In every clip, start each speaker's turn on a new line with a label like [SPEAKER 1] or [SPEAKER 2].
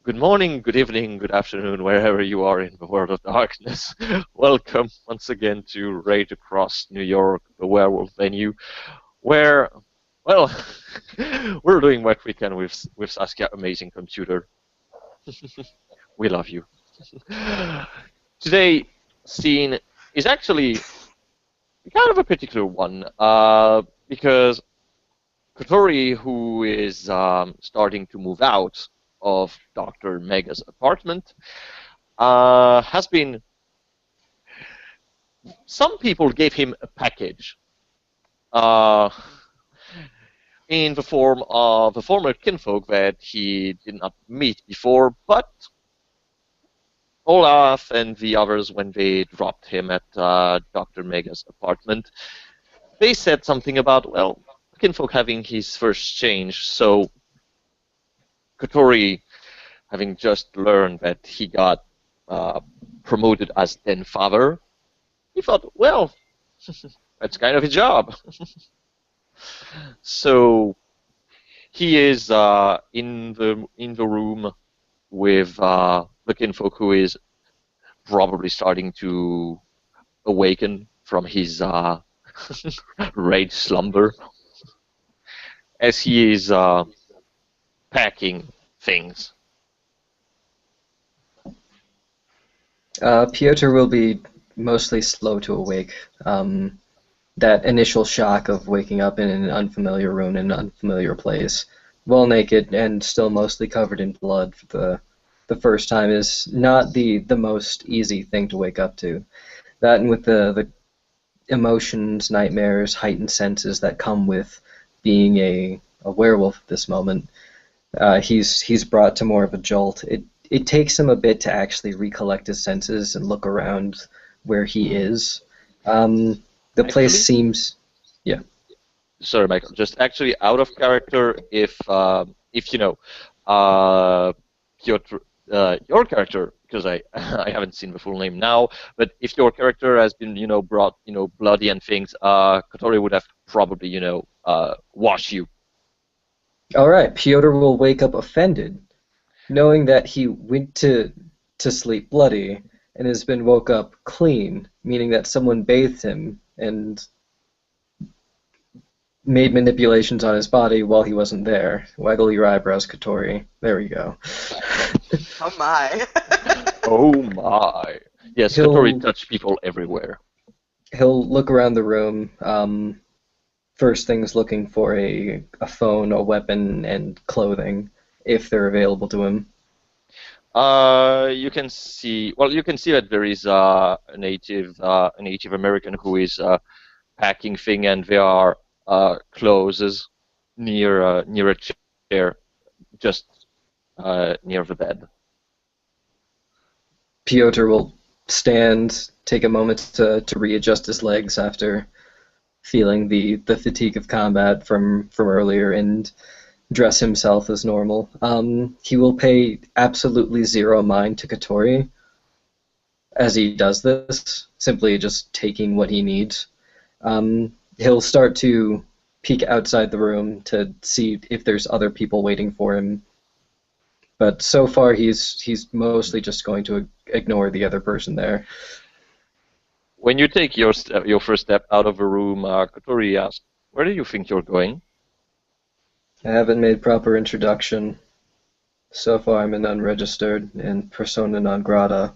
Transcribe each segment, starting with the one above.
[SPEAKER 1] Good morning, good evening, good afternoon, wherever you are in the world of darkness. Welcome once again to Raid Across New York, the werewolf venue, where, well, we're doing what we can with Saskia, amazing computer. We love you. Today scene is actually kind of a particular one, because Kotori, who is starting to move out of Dr. Mega's apartment, has been. Some people gave him a package uh, in the form of a former kinfolk that he did not meet before, but Olaf and the others, when they dropped him at Dr. Mega's apartment, they said something about, well, kinfolk having his first change, so Kotori, having just learned that he got uh, promoted as den father, he thought, well, that's kind of his job. So he is in the room with the kinfolk, who is probably starting to awaken from his rage slumber, as he is packing things.
[SPEAKER 2] Piotr will be mostly slow to awake. That initial shock of waking up in an unfamiliar room in an unfamiliar place, well naked and still mostly covered in blood for the first time, is not the most easy thing to wake up to. That, and with the emotions, nightmares, heightened senses that come with being a werewolf at this moment, he's brought to more of a jolt. It takes him a bit to actually recollect his senses and look around where he is. The place
[SPEAKER 1] Actually,
[SPEAKER 2] seems, yeah.
[SPEAKER 1] sorry, Michael, just actually out of character, if you know, uh, Piotr, your character, because I I haven't seen the full name now, but if your character has been brought bloody and things, Kotori would have probably wash you.
[SPEAKER 2] All right, Pyotr will wake up offended, knowing that he went to sleep bloody and has been woke up clean, meaning that someone bathed him and made manipulations on his body while he wasn't there. Waggle your eyebrows, Kotori. There we go.
[SPEAKER 3] Oh my.
[SPEAKER 1] Oh my! Yes, Kotori
[SPEAKER 2] he'll
[SPEAKER 1] touch people everywhere.
[SPEAKER 2] he'll look around the room. First things looking for a phone, a weapon, and clothing, if they're available to him.
[SPEAKER 1] You can see that there is a Native American who is packing thing, and there are clothes near a chair, just near the bed.
[SPEAKER 2] Piotr will stand, take a moment to readjust his legs after feeling the fatigue of combat from earlier, and dress himself as normal. He will pay absolutely zero mind to Katori as he does this, simply just taking what he needs. He'll start to peek outside the room to see if there's other people waiting for him, but so far he's mostly just going to ignore the other person there.
[SPEAKER 1] When you take your first step out of the room, Kotori asks, "Where do you think you're going?"
[SPEAKER 2] I haven't made proper introduction. So far I'm an unregistered and persona non grata.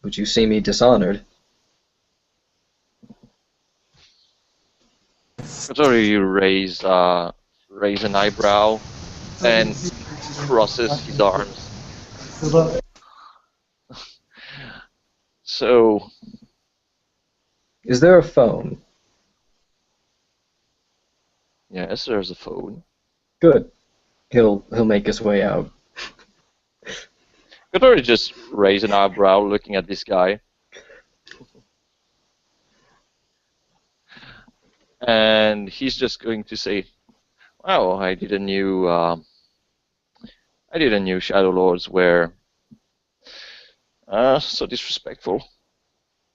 [SPEAKER 2] Would you see me dishonored?
[SPEAKER 1] Kotori raise an eyebrow and crosses his arms. So,
[SPEAKER 2] Is there a phone?
[SPEAKER 1] yes, there's a phone.
[SPEAKER 2] Good. He'll make his way out.
[SPEAKER 1] Kotori just raise an eyebrow looking at this guy. And he's just going to say, "Wow, I didn't know Shadow Lords were so disrespectful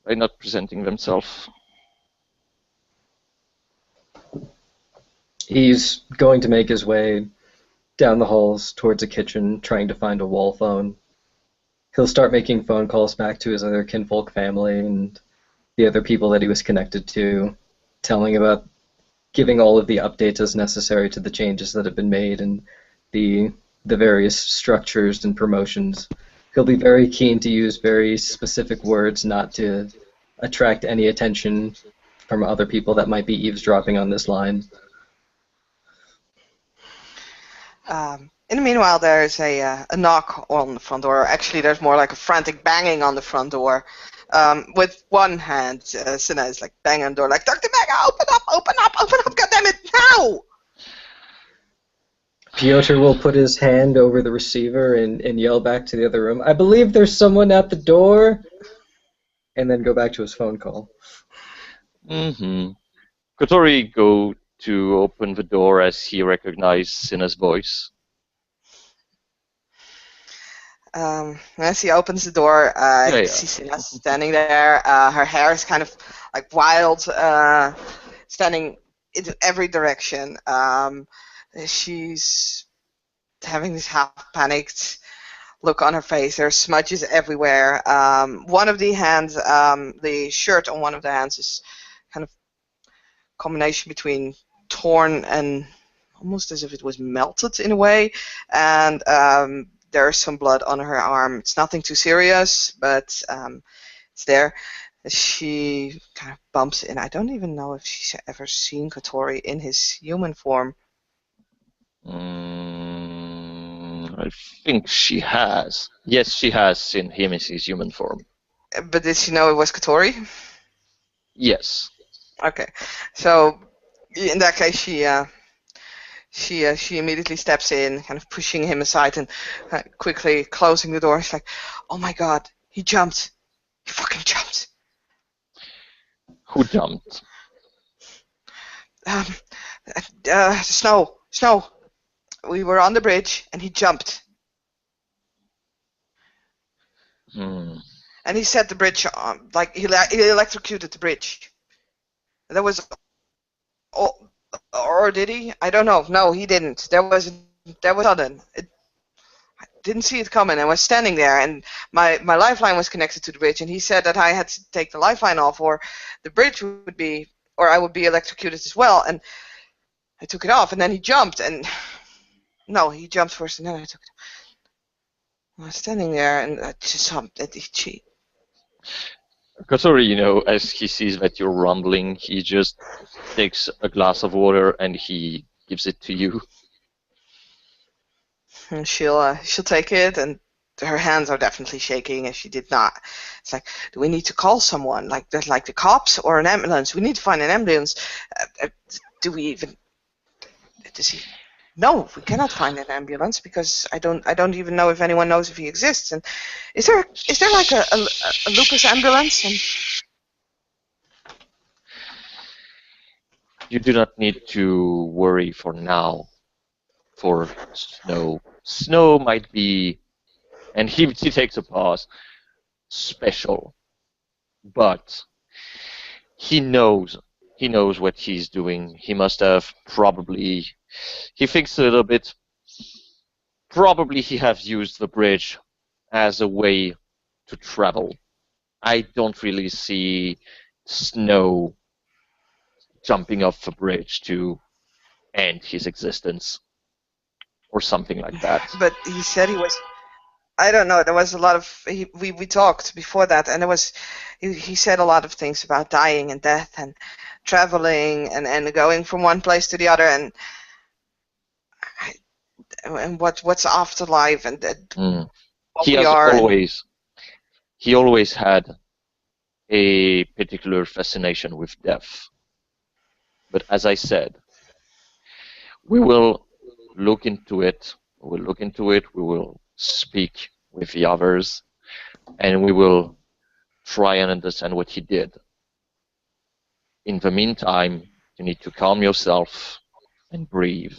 [SPEAKER 1] by not presenting themselves."
[SPEAKER 2] He's going to make his way down the halls towards a kitchen, trying to find a wall phone. He'll start making phone calls back to his other kinfolk family and the other people that he was connected to, giving all of the updates as necessary to the changes that have been made and the various structures and promotions. He'll be very keen to use very specific words not to attract any attention from other people that might be eavesdropping on this line.
[SPEAKER 3] In the meanwhile, there's a knock on the front door. Actually, there's more like a frantic banging on the front door. With one hand, Cinna is like banging on the door, like, Dr. Mega, open up, open up, open up, goddammit, now!
[SPEAKER 2] Piotr will put his hand over the receiver and yell back to the other room, I believe there's someone at the door, and then go back to his phone call.
[SPEAKER 1] Mm-hmm. Kotori go to open the door as he recognizes Cinna's voice.
[SPEAKER 3] As he opens the door,
[SPEAKER 1] Yeah.
[SPEAKER 3] he sees Cinna standing there. Her hair is kind of like wild, standing in every direction. She's having this half-panicked look on her face. There are smudges everywhere. One of the hands, the shirt on one of the hands is kind of a combination between torn and almost as if it was melted in a way. And there's some blood on her arm. It's nothing too serious, but it's there. She kind of bumps in. I don't even know if she's ever seen Kotori in his human form.
[SPEAKER 1] I think she has. Yes, she has seen him in his human form.
[SPEAKER 3] But did she know it was Kotori?
[SPEAKER 1] Yes.
[SPEAKER 3] Okay. So in that case, she immediately steps in, kind of pushing him aside and quickly closing the door. She's like, "Oh my God, he jumped! He fucking jumped!"
[SPEAKER 1] Who jumped?
[SPEAKER 3] Snow. We were on the bridge, and he jumped.
[SPEAKER 1] Hmm.
[SPEAKER 3] And he set the bridge on, like he electrocuted the bridge. That was, or did he? I don't know. No, he didn't. That was sudden. I didn't see it coming. I was standing there, and my lifeline was connected to the bridge, and he said that I had to take the lifeline off, or the bridge would be, or I would be electrocuted as well. And I took it off, and then he jumped, and no, he jumped first, and then I took it off. I was standing there, and I just saw that he.
[SPEAKER 1] Kotori, as he sees that you're rumbling, he just takes a glass of water and he gives it to you.
[SPEAKER 3] And she'll take it, and her hands are definitely shaking, as she did not. It's like, do we need to call someone, like the cops or an ambulance? We need to find an ambulance. Do we even? Does he? No, we cannot find an ambulance because I don't even know if anyone knows if he exists. And is there like a Lucas ambulance? And
[SPEAKER 1] You do not need to worry for now for Snow. Snow might be, and he takes a pause, special, but he knows what he's doing. He must have probably, he thinks a little bit, probably he has used the bridge as a way to travel. I don't really see Snow jumping off the bridge to end his existence or something like that.
[SPEAKER 3] but he said he was. I don't know. There was a lot of we talked before that, and he said a lot of things about dying and death and traveling and going from one place to the other and what's afterlife and what
[SPEAKER 1] He
[SPEAKER 3] we
[SPEAKER 1] has
[SPEAKER 3] are.
[SPEAKER 1] he always had a particular fascination with death. But as I said, we will look into it. We will speak with the others, and we will try and understand what he did. In the meantime, you need to calm yourself and breathe.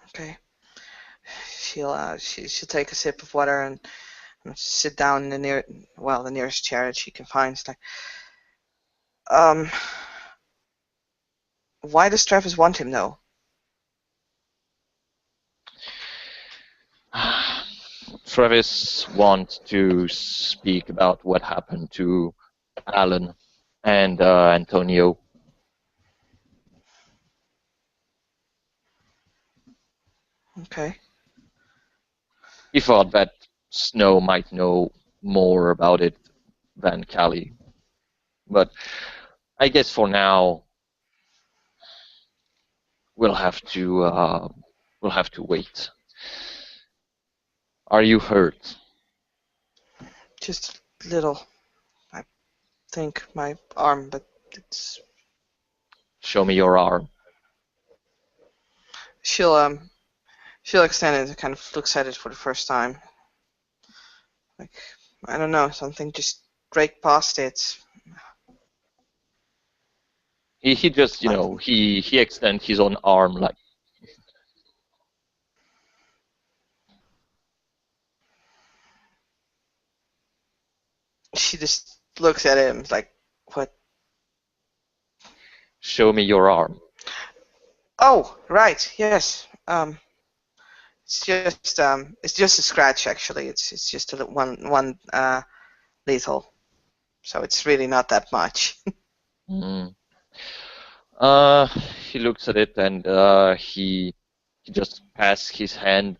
[SPEAKER 3] Okay. She'll take a sip of water and sit down in the nearest chair that she can find. It's like, why does Travis want him though?
[SPEAKER 1] Travis wants to speak about what happened to Alan and Antonio.
[SPEAKER 3] Okay.
[SPEAKER 1] He thought that Snow might know more about it than Callie, but I guess for now we'll have to wait. Are you hurt?
[SPEAKER 3] Just little. I think my arm, but it's.
[SPEAKER 1] Show me your arm.
[SPEAKER 3] She'll she'll extend it and kind of looks at it for the first time. Like, I don't know, something just break past it.
[SPEAKER 1] He just
[SPEAKER 3] Like,
[SPEAKER 1] he extends his own arm like
[SPEAKER 3] she just looks at him like, what?
[SPEAKER 1] show me your arm.
[SPEAKER 3] Oh, right, yes. It's just a scratch actually. It's just a one lethal, so it's really not that much.
[SPEAKER 1] Mm. He looks at it and he just passes his hand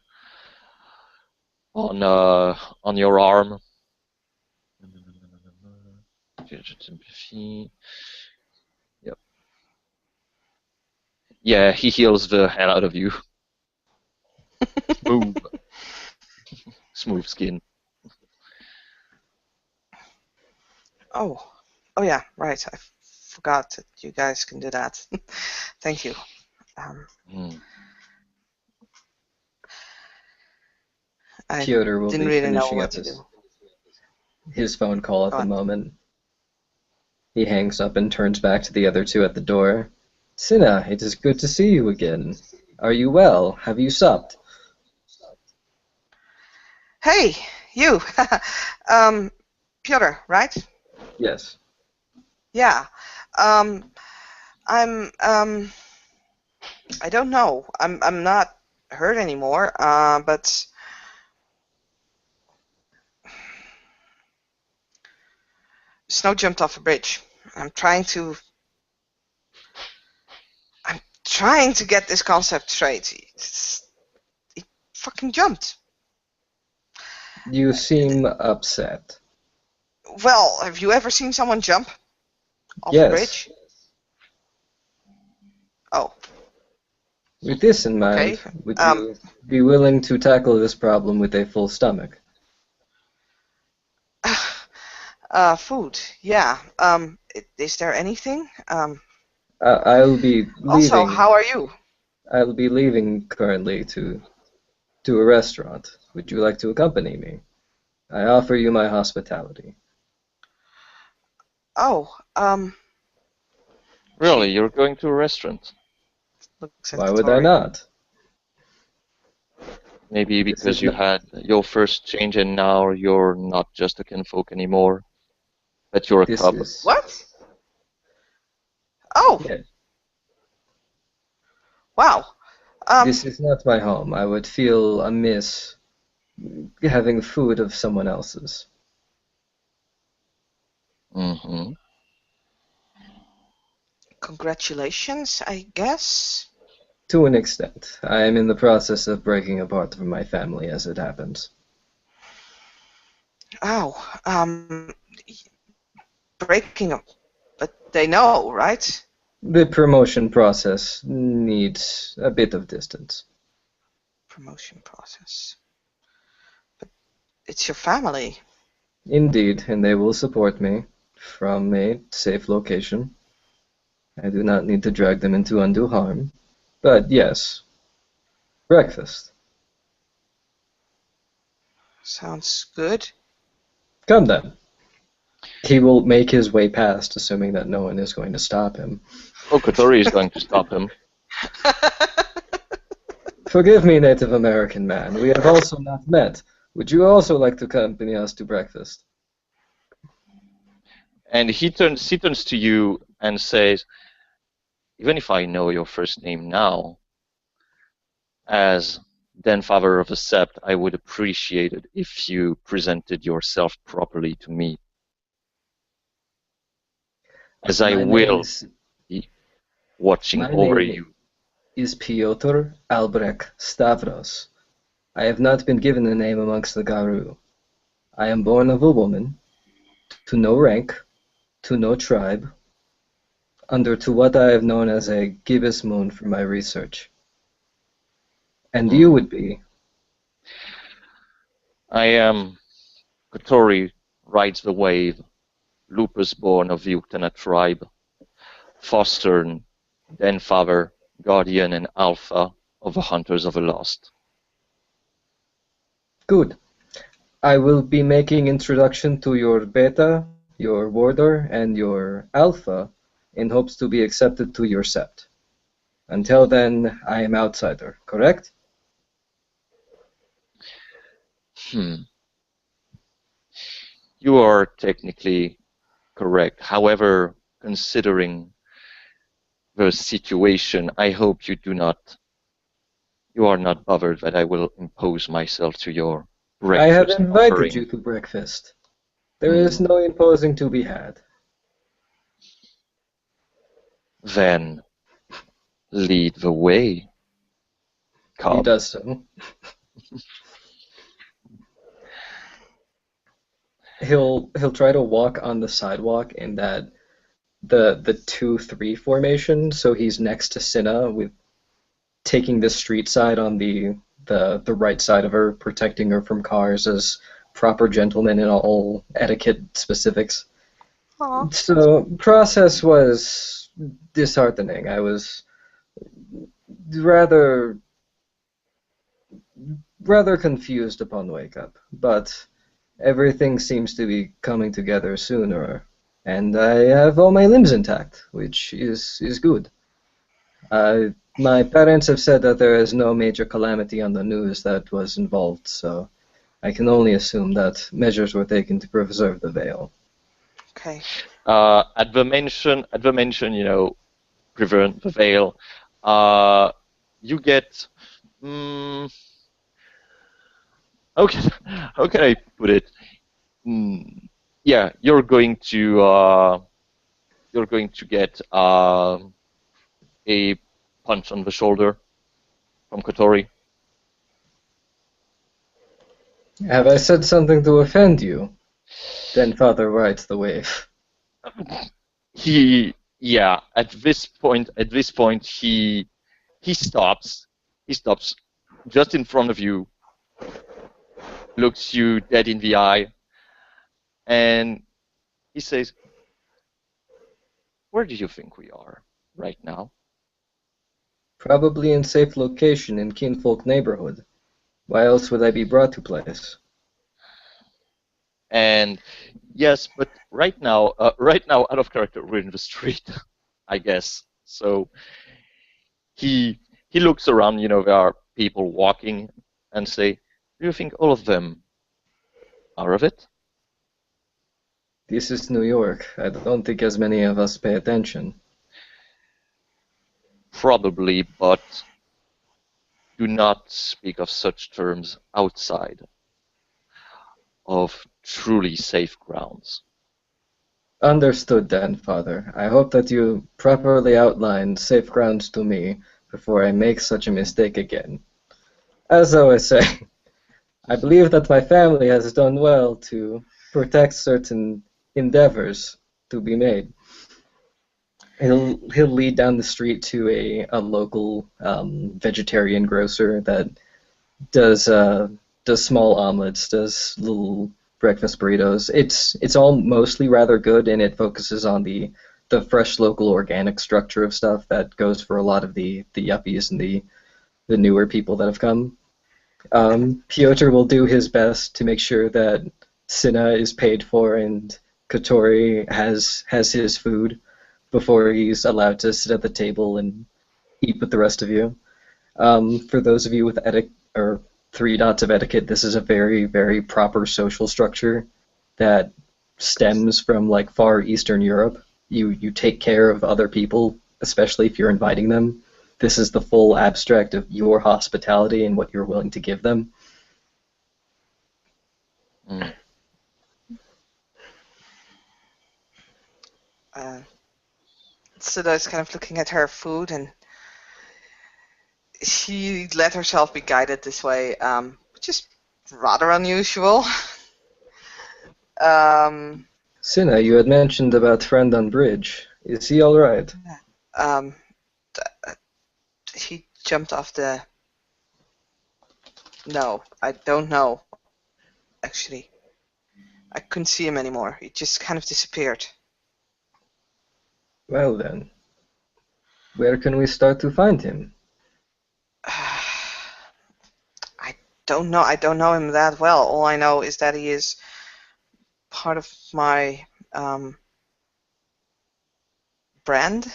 [SPEAKER 1] on your arm. Yep. Yeah, he heals the hell out of you. Smooth, smooth skin.
[SPEAKER 3] Oh, oh yeah, right. I forgot that you guys can do that. Thank you.
[SPEAKER 1] Mm.
[SPEAKER 3] I
[SPEAKER 2] Pyotr will
[SPEAKER 3] didn't
[SPEAKER 2] be
[SPEAKER 3] really know
[SPEAKER 2] finishing
[SPEAKER 3] what
[SPEAKER 2] up
[SPEAKER 3] to do.
[SPEAKER 2] his phone call at
[SPEAKER 3] Go
[SPEAKER 2] the
[SPEAKER 3] on.
[SPEAKER 2] moment. He hangs up and turns back to the other two at the door. Cinna, it is good to see you again. Are you well? Have you supped?
[SPEAKER 3] Hey, you. Pyotr, right?
[SPEAKER 2] Yes.
[SPEAKER 3] Yeah. I'm I don't know. I'm not hurt anymore. But Snow jumped off a bridge. I'm trying to I'm trying to get this concept straight. He fucking jumped.
[SPEAKER 2] You seem upset.
[SPEAKER 3] Well, have you ever seen someone jump off a
[SPEAKER 2] Yes.
[SPEAKER 3] bridge? Oh,
[SPEAKER 2] With this in
[SPEAKER 3] okay.
[SPEAKER 2] mind, would
[SPEAKER 3] Um,
[SPEAKER 2] you be willing to tackle this problem with a full stomach?
[SPEAKER 3] food. Yeah. Is there anything?
[SPEAKER 2] I'll be
[SPEAKER 3] Also,
[SPEAKER 2] leaving.
[SPEAKER 3] how are you?
[SPEAKER 2] I'll be leaving currently to a restaurant. Would you like to accompany me? I offer you my hospitality.
[SPEAKER 3] Oh,
[SPEAKER 1] Really,
[SPEAKER 3] she
[SPEAKER 1] you're going to a restaurant?
[SPEAKER 3] looks at
[SPEAKER 2] Why would I
[SPEAKER 3] Katori.
[SPEAKER 2] not?
[SPEAKER 1] Maybe
[SPEAKER 2] This
[SPEAKER 1] because
[SPEAKER 2] is
[SPEAKER 1] you
[SPEAKER 2] not,
[SPEAKER 1] had your first change and now you're not just a kinfolk anymore, but you're a
[SPEAKER 2] this
[SPEAKER 1] cub.
[SPEAKER 2] is
[SPEAKER 3] What? Oh,
[SPEAKER 2] yeah,
[SPEAKER 3] wow.
[SPEAKER 2] this is not my home. I would feel amiss having food of someone else's.
[SPEAKER 1] Hmm.
[SPEAKER 3] Congratulations, I guess.
[SPEAKER 2] To an extent. I am in the process of breaking apart from my family as it happens.
[SPEAKER 3] Oh, breaking up, but they know, right?
[SPEAKER 2] The promotion process needs a bit of distance.
[SPEAKER 3] Promotion process. But it's your family.
[SPEAKER 2] Indeed, and they will support me from a safe location. I do not need to drag them into undue harm. But yes, breakfast.
[SPEAKER 3] Sounds good.
[SPEAKER 2] Come then. He will make his way past, assuming that no one is going to stop him.
[SPEAKER 1] Oh, Kotori is going to stop him.
[SPEAKER 2] Forgive me, Native American man. We have also not met. Would you also like to accompany us to breakfast?
[SPEAKER 1] And he turns to you and says, even if I know your first name now, as then Father of the Sept, I would appreciate it if you presented yourself properly to me, as I
[SPEAKER 2] My name
[SPEAKER 1] will
[SPEAKER 2] is
[SPEAKER 1] be watching
[SPEAKER 2] my
[SPEAKER 1] over
[SPEAKER 2] name
[SPEAKER 1] you.
[SPEAKER 2] is Piotr Albrecht Stavros. I have not been given a name amongst the garou. I am born of a woman, to no rank, to no tribe, under to what I have known as a gibbous moon for my research. And you
[SPEAKER 1] Hmm.
[SPEAKER 2] would be,
[SPEAKER 1] I am Kotori rides the wave, lupus born of the Uktana tribe, foster, then father, guardian, and alpha of the hunters of the lost.
[SPEAKER 2] good. I will be making introduction to your beta, your warder, and your alpha in hopes to be accepted to your sept. Until then, I am outsider, correct?
[SPEAKER 1] Hmm. You are technically correct. However, considering the situation, I hope you are not bothered that I will impose myself to your
[SPEAKER 2] I have
[SPEAKER 1] breakfast
[SPEAKER 2] invited you
[SPEAKER 1] offering.
[SPEAKER 2] to breakfast. There is
[SPEAKER 1] Hmm.
[SPEAKER 2] no imposing to be had.
[SPEAKER 1] Then lead the way,
[SPEAKER 2] He
[SPEAKER 1] cub.
[SPEAKER 2] does so. He'll try to walk on the sidewalk in that the 2-3 formation, so he's next to Cinna with taking the street side on the right side of her, protecting her from cars as proper gentlemen in all etiquette specifics.
[SPEAKER 3] Aw.
[SPEAKER 2] So process was disheartening. I was rather rather confused upon wake up, but everything seems to be coming together sooner, and I have all my limbs intact, which is good. My parents have said that there is no major calamity on the news that was involved, so I can only assume that measures were taken to preserve the veil.
[SPEAKER 3] Okay.
[SPEAKER 1] At the mention, prevent the veil. Uh, you get, mm, how can how can I put it? Mm, yeah, you're going to get a punch on the shoulder from Kotori.
[SPEAKER 2] Have I said something to offend you? Then Father rides the wave.
[SPEAKER 1] Yeah, at this point, he stops. He stops just in front of you, looks you dead in the eye, and he says, "Where do you think we are right now?"
[SPEAKER 2] Probably in safe location in kinfolk neighborhood. Why else would I be brought to place?
[SPEAKER 1] And yes, but right now, out of character, we're in the street, I guess. So he he looks around. There are people walking, and say, "Do you think all of them are of it?"
[SPEAKER 2] This is New York. I don't think as many of us pay attention.
[SPEAKER 1] Probably, but do not speak of such terms outside of truly safe grounds.
[SPEAKER 2] Understood then, Father. I hope that you properly outline safe grounds to me before I make such a mistake again. As I was saying, I believe that my family has done well to protect certain endeavors to be made. He'll lead down the street to a local vegetarian grocer that does does small omelets, does little breakfast burritos. It's all mostly rather good, and it focuses on the fresh local organic structure of stuff that goes for a lot of the yuppies and the newer people that have come. Piotr will do his best to make sure that Cinna is paid for and Kotori has his food before he's allowed to sit at the table and eat with the rest of you. For those of you with etiquette or 3 dots of etiquette, this is a very, very proper social structure that stems from like far Eastern Europe. You take care of other people, especially if you're inviting them. this is the full abstract of your hospitality and what you're willing to give them.
[SPEAKER 1] Mm.
[SPEAKER 3] Sida's kind of looking at her food, and she let herself be guided this way, which is rather unusual.
[SPEAKER 2] Cinna, you had mentioned about friend on bridge. Is he all right?
[SPEAKER 3] Um, he jumped off the... No, I don't know, actually. I couldn't see him anymore. He just kind of disappeared.
[SPEAKER 2] Well then, where can we start to find him?
[SPEAKER 3] I don't know. I don't know him that well. All I know is that he is part of my brand.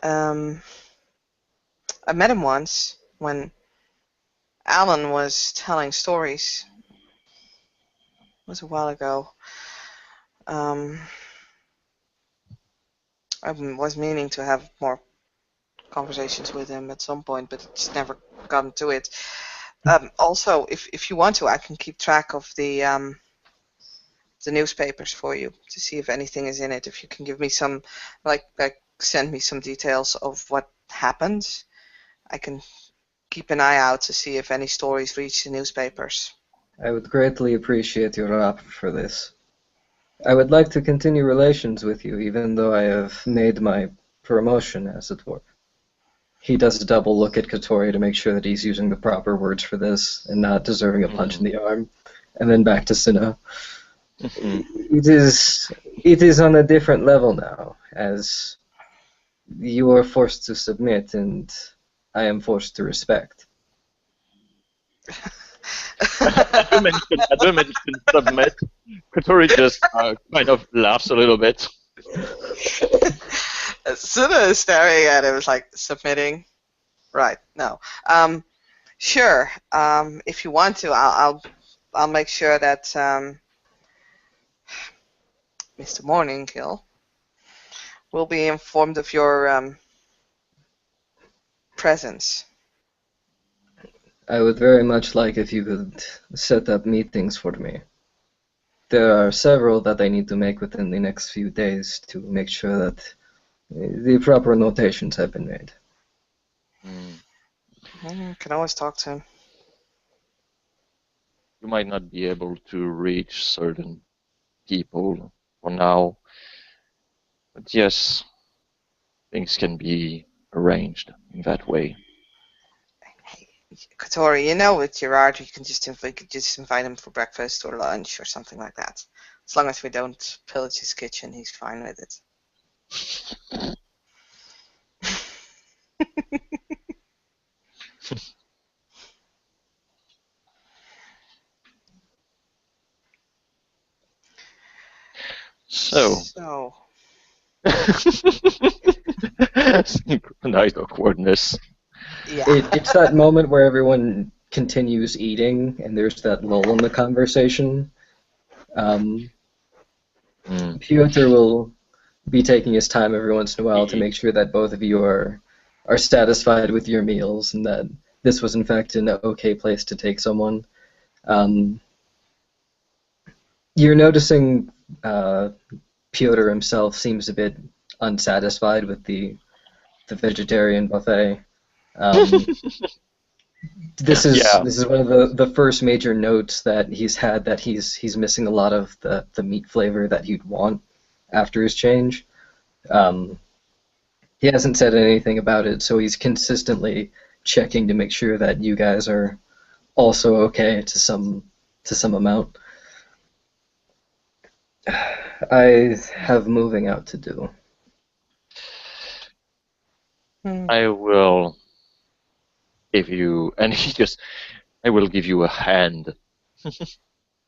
[SPEAKER 3] I met him once when Alan was telling stories. It was a while ago. I was meaning to have more conversations with him at some point, but just never gotten to it. Also, if you want to, I can keep track of the newspapers for you to see if anything is in it. If you can give me some, like send me some details of what happened, I can keep an eye out to see if any stories reach the newspapers.
[SPEAKER 2] I would greatly appreciate your offer for this. I would like to continue relations with you, even though I have made my promotion, as it were. He does a double look at Katori to make sure that he's using the proper words for this and not deserving a punch in the arm, and then back to Cinna. It is on a different level now, as you are forced to submit, and I am forced to respect.
[SPEAKER 1] I do mention submit. Katori just kind of laughs a little bit.
[SPEAKER 3] Suna is staring at him, like, submitting. Right, no. Sure. If you want to, I'll make sure that Mr. Morningkill will be informed of your presence.
[SPEAKER 2] I would very much like if you could set up meetings for me. There are several that I need to make within the next few days to make sure that the proper notations have been made.
[SPEAKER 3] Can always talk to him.
[SPEAKER 1] You might not be able to reach certain people for now, but yes, things can be arranged in that way.
[SPEAKER 3] Hey, Katori, you know with Gerard, we could just invite him for breakfast or lunch or something like that. As long as we don't pillage his kitchen, he's fine with it.
[SPEAKER 1] So, synchronized awkwardness.
[SPEAKER 3] Yeah.
[SPEAKER 2] It's that moment where everyone continues eating, and there's that lull in the conversation. Piotr will be taking his time every once in a while to make sure that both of you are satisfied with your meals, and that this was in fact an okay place to take someone. You're noticing Piotr himself seems a bit unsatisfied with the vegetarian buffet. This is one of the first major notes that he's had, that he's missing a lot of the meat flavor that you'd want after his change. He hasn't said anything about it, so he's consistently checking to make sure that you guys are also okay to some amount. I have moving out to do.
[SPEAKER 1] I will give you, and I will give you a hand.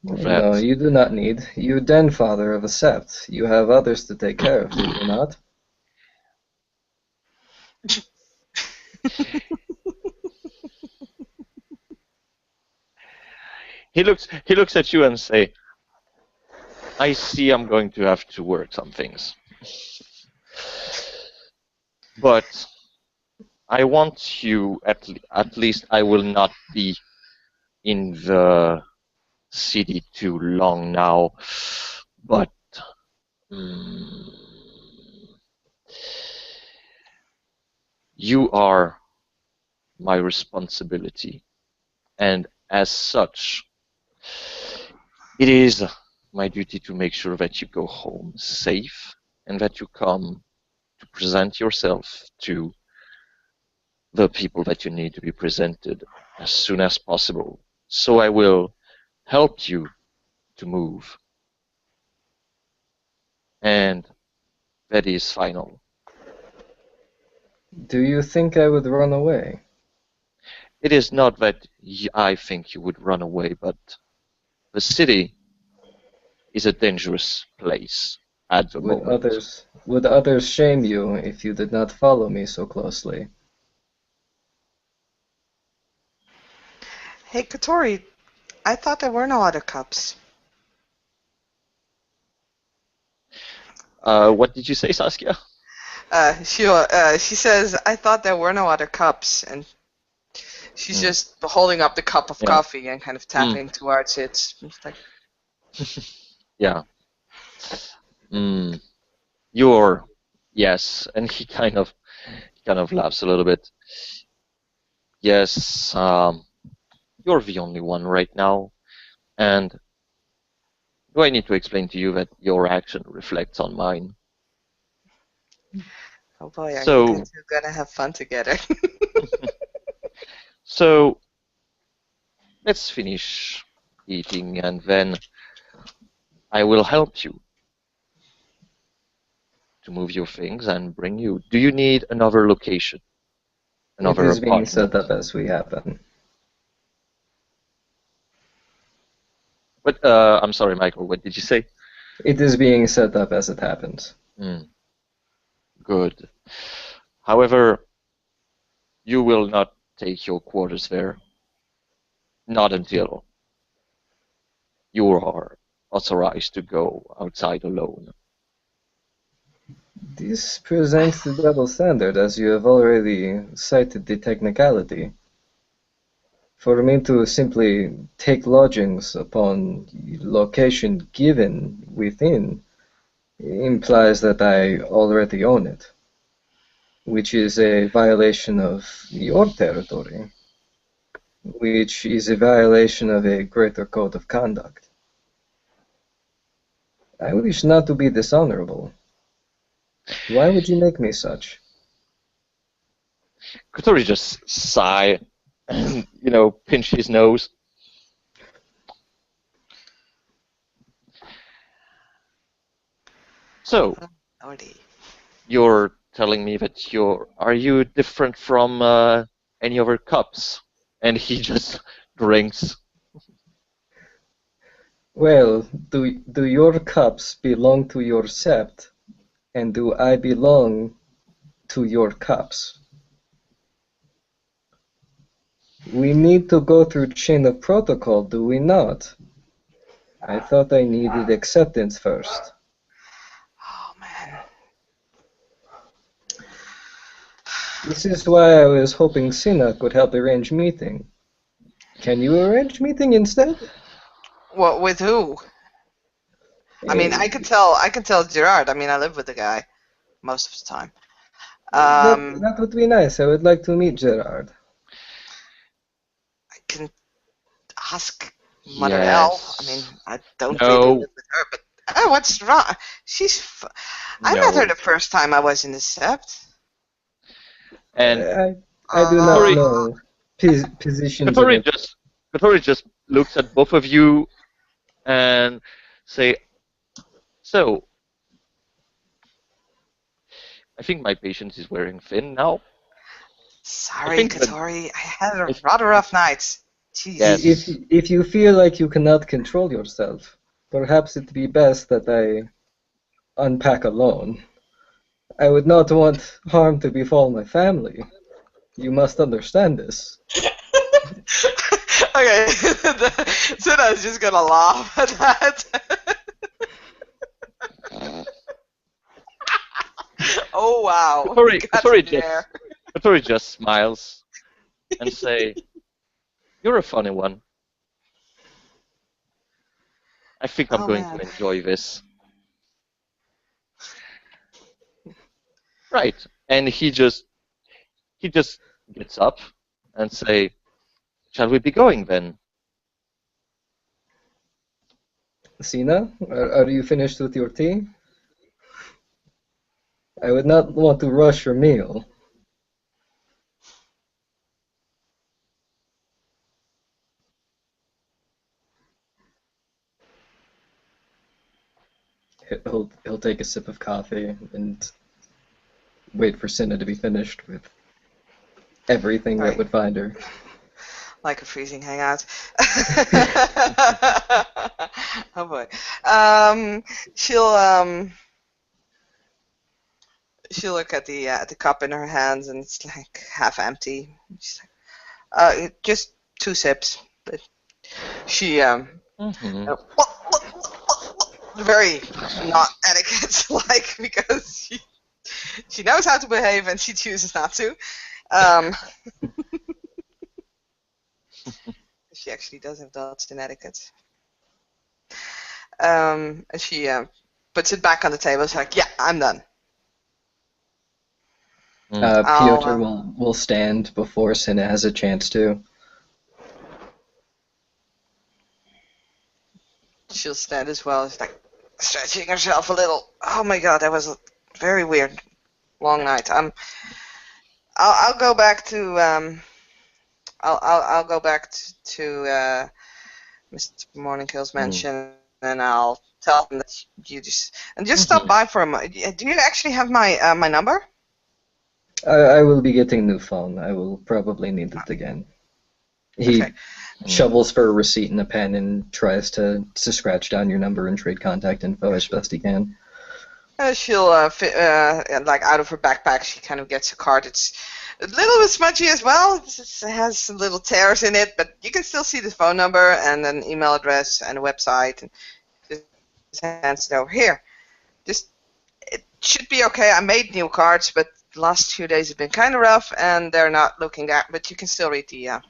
[SPEAKER 2] No, you do not need. You den father of a sept. You have others to take care of, do you not?
[SPEAKER 1] He looks at you and say, I see I'm going to have to work some things. But I want you at least I will not be in the city too long now. But mm, you are my responsibility, and as such, it is my duty to make sure that you go home safe and that you come to present yourself to the people that you need to be presented as soon as possible. So I will help you to move. And that is final.
[SPEAKER 2] Do you think I would run away?
[SPEAKER 1] It is not that I think you would run away, but the city is a dangerous place at the moment.
[SPEAKER 2] Would others shame you if you did not follow me so closely?
[SPEAKER 3] Hey, Katori, I thought there were no other cups.
[SPEAKER 1] What did you say, Saskia?
[SPEAKER 3] She says, I thought there were no other cups, and she's just holding up the cup of
[SPEAKER 1] Yeah.
[SPEAKER 3] coffee and kind of tapping towards it. It's like,
[SPEAKER 1] Yeah. You're yes, and he kind of laughs a little bit. Yes, you're the only one right now, and do I need to explain to you that your action reflects on mine?
[SPEAKER 3] oh boy, are
[SPEAKER 1] So,
[SPEAKER 3] you two gonna have fun together?
[SPEAKER 1] so let's finish eating, and then I will help you to move your things and bring you. Do you need another location,
[SPEAKER 2] It
[SPEAKER 1] another
[SPEAKER 2] is being set
[SPEAKER 1] apartment?
[SPEAKER 2] up as we happen.
[SPEAKER 1] But I'm sorry, Michael. What did you say?
[SPEAKER 2] It is being set up as it happens.
[SPEAKER 1] Good. However, you will not take your quarters there. Not until you are authorized to go outside alone.
[SPEAKER 2] This presents the double standard, as you have already cited the technicality. For me to simply take lodgings upon location given within implies that I already own it, which is a violation of your territory, which is a violation of a greater code of conduct. I wish not to be dishonorable. Why would you make me such?
[SPEAKER 1] Kotori just sigh and, pinch his nose. So,
[SPEAKER 3] Lordy.
[SPEAKER 1] you're telling me that are you different from any other cups? And he just drinks.
[SPEAKER 2] Well, do your cups belong to your sept, and do I belong to your cups? We need to go through chain of protocol, do we not? I thought I needed acceptance first.
[SPEAKER 3] Oh man.
[SPEAKER 2] This is why I was hoping Sina could help arrange meeting. Can you arrange meeting instead?
[SPEAKER 3] What with who? I mean, I can tell Gerard. I mean, I live with the guy most of the time.
[SPEAKER 2] That would be nice. I would like to meet Gerard.
[SPEAKER 3] I can ask Mother L. I mean, I don't really
[SPEAKER 1] No.
[SPEAKER 3] live with her, but what's wrong? I met her the first time I was in the Sept.
[SPEAKER 1] And
[SPEAKER 2] I do not know positions of
[SPEAKER 1] Kotori just looks at both of you and say, so, I think my patience is wearing thin now.
[SPEAKER 3] Sorry, Katori. I had a rather rough night. Jeez.
[SPEAKER 1] Yes.
[SPEAKER 2] If you feel like you cannot control yourself, perhaps it'd be best that I unpack alone. I would not want harm to befall my family. You must understand this.
[SPEAKER 3] Okay, Suna's just gonna laugh at that. Oh wow, we got
[SPEAKER 1] Kotori
[SPEAKER 3] it there.
[SPEAKER 1] just smiles and say, "You're a funny one. I think I'm
[SPEAKER 3] Oh
[SPEAKER 1] going to
[SPEAKER 3] man.
[SPEAKER 1] enjoy this." Right. And he just gets up and say, "Shall we be going then?"
[SPEAKER 2] Sina, are you finished with your tea? I would not want to rush your meal. He'll take a sip of coffee and wait for Cinna to be finished with everything that
[SPEAKER 3] Right.
[SPEAKER 2] would find her.
[SPEAKER 3] Like a freezing hangout. Oh boy. Um, she'll she'll look at the cup in her hands and it's like half empty. She's like, just 2 sips. But she
[SPEAKER 1] Hmm.
[SPEAKER 3] very not etiquette like because she knows how to behave and she chooses not to. Um, she actually does have dots in etiquette. And she puts it back on the table. She's like, "Yeah, I'm done. I'll."
[SPEAKER 2] Piotr will stand before Cinna has a chance to.
[SPEAKER 3] She'll stand as well. She's like stretching herself a little. Oh my god, that was a very weird long night. I'll go back to I'll go back to Mr. Morningkill's mansion and I'll tell him that you just stop by for a moment. Do you actually have my number?
[SPEAKER 2] I will be getting a new phone. I will probably need it again. He
[SPEAKER 3] Okay.
[SPEAKER 2] shovels for a receipt and a pen and tries to scratch down your number and trade contact info as best he can.
[SPEAKER 3] She'll like out of her backpack. She kind of gets a card. It's a little bit smudgy as well. It has some little tears in it, but you can still see the phone number and an email address and a website. And just hands it over here. Just it should be okay. I made new cards, but the last 2 days have been kind of rough, and they're not looking that. But you can still read the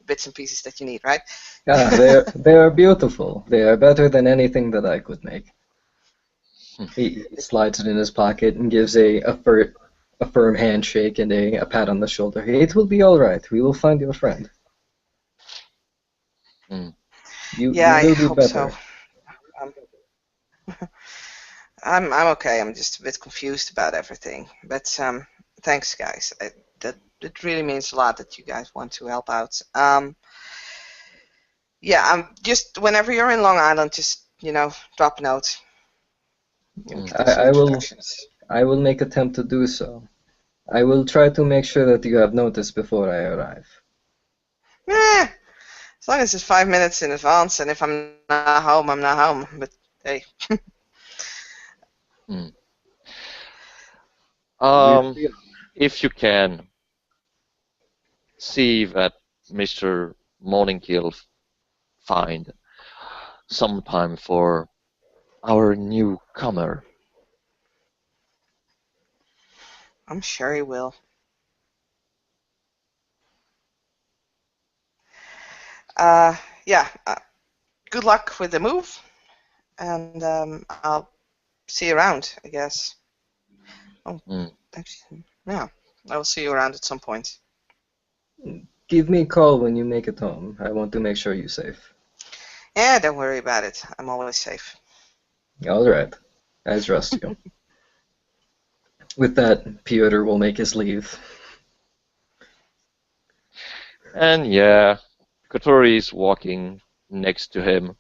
[SPEAKER 3] bits and pieces that you need, right?
[SPEAKER 2] They are beautiful. They are better than anything that I could make. He slides it in his pocket and gives a firm handshake and a pat on the shoulder. It will be all right. We will find your friend. You
[SPEAKER 3] Yeah, I
[SPEAKER 2] will be
[SPEAKER 3] hope
[SPEAKER 2] better.
[SPEAKER 3] so. Um, I'm okay. I'm just a bit confused about everything. But thanks, guys. That it really means a lot that you guys want to help out. Yeah, just whenever you're in Long Island, just drop a note. You can do some
[SPEAKER 2] I will
[SPEAKER 3] introductions.
[SPEAKER 2] I will make attempt to do so. I will try to make sure that you have notice before I arrive.
[SPEAKER 3] Eh, as long as it's 5 minutes in advance, and if I'm not home, I'm not home. But hey.
[SPEAKER 1] If you can see that Mr. Morningkill find some time for our newcomer.
[SPEAKER 3] I'm sure he will. Yeah. Good luck with the move, and I'll see you around, I guess. Oh, actually, yeah. I will see you around at some point.
[SPEAKER 2] Give me a call when you make it home. I want to make sure you're safe.
[SPEAKER 3] Yeah, don't worry about it. I'm always safe.
[SPEAKER 2] All right. I trust you. With that, Piotr will make his leave.
[SPEAKER 1] And yeah, Kotori is walking next to him.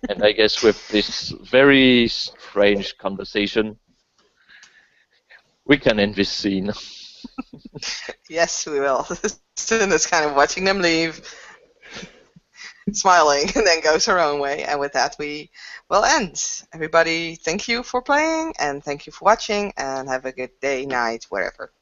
[SPEAKER 1] And I guess with this very strange conversation, we can end this scene.
[SPEAKER 3] Yes, we will. Cinna's kind of watching them leave, smiling, and then goes her own way. And with that, we will end. Everybody, thank you for playing, and thank you for watching, and have a good day, night, wherever.